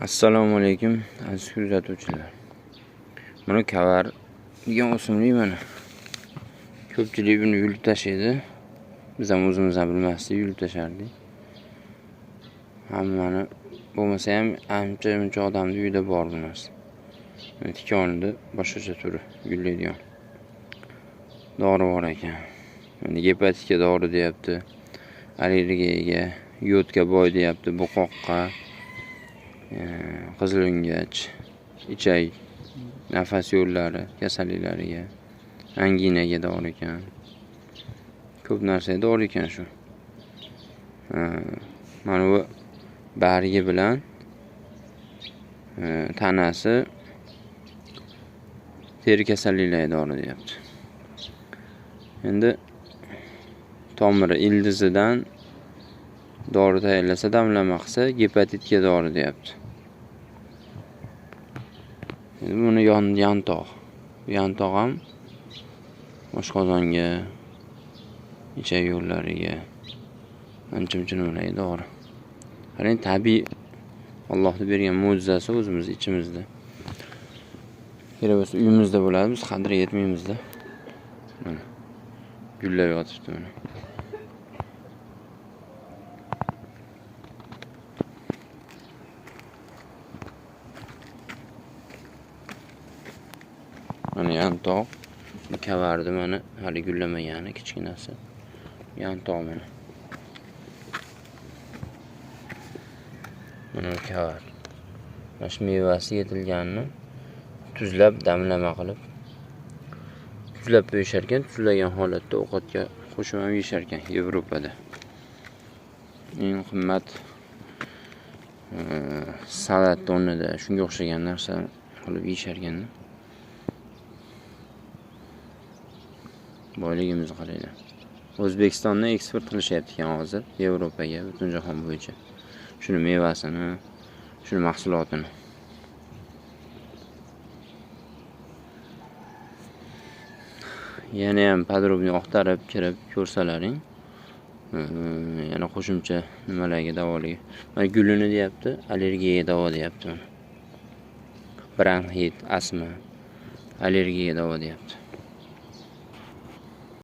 Assalomu alaykum aziz kuzatuvchilar. Mana kavar degan o'simlik mana. Ko'pchilik buni yulib tashlaydi. Biz ham o'zimiz ham bilmasdik, yulib tashardik. Hammani bo'lmasa ham ancha-muncha odamning uyida bor bu narsa. Tikonida boshqacha turi gullaydigan dori bor ekan. Endi gepatitga dori deyapti. Allergiyaga, yodga boy deyapti, bo'qoqqa, qizilungach, ichak, nafas yo'llari kasalliklariga, anginaga dori ekan. Ko'p narsaga dori ekan shu. Mana bu bargi bilan tanasi teri kasalliklariga dori deyapti. Endi tomiri ildizidan dori tayyorlasa, damlama qilsa, gepatitga dori deyapti. Endi buni yantog'. Yantog' ham oshqozonga, ichak yo'llariga, ancha-muncha nimalarga dori. Qarang, tabiiy Allohning bergan mo'jizasi o'zimiz ichimizda. Kerak bo'lsa uyimizda bo'ladi, biz qadriga yetmaymiz-da. Mana gullab yotibdi mana. Mana yantog', kavardi mana hali gullamagani kichkinasi. Yantog' mana. Mana kavar. Mana shu mevasi yetilganini tuzlab, damlama qilib tuzlab qo'yishar ekan, tuzlagan holatda ovqatga qo'shib ham yeyishar ekan Yevropada. Eng qimmat salat o'rnida shunga o'xshagan narsa qilib yeyishar ekan. Boyligimizni qaranglar. O'zbekistondan eksport qilishyapti ekan hozir Yevropaga, butun jahon bo'yicha. Shuni mevasini, shuni mahsulotini. Yana ham podrobniy oqtarib kirib ko'rsalaring. Yana qo'shimcha nimalarga davoligi. Mana gulini deyapti, allergiyaga davo deyapti. Bronxit, astma, allergiyaga davo deyapti.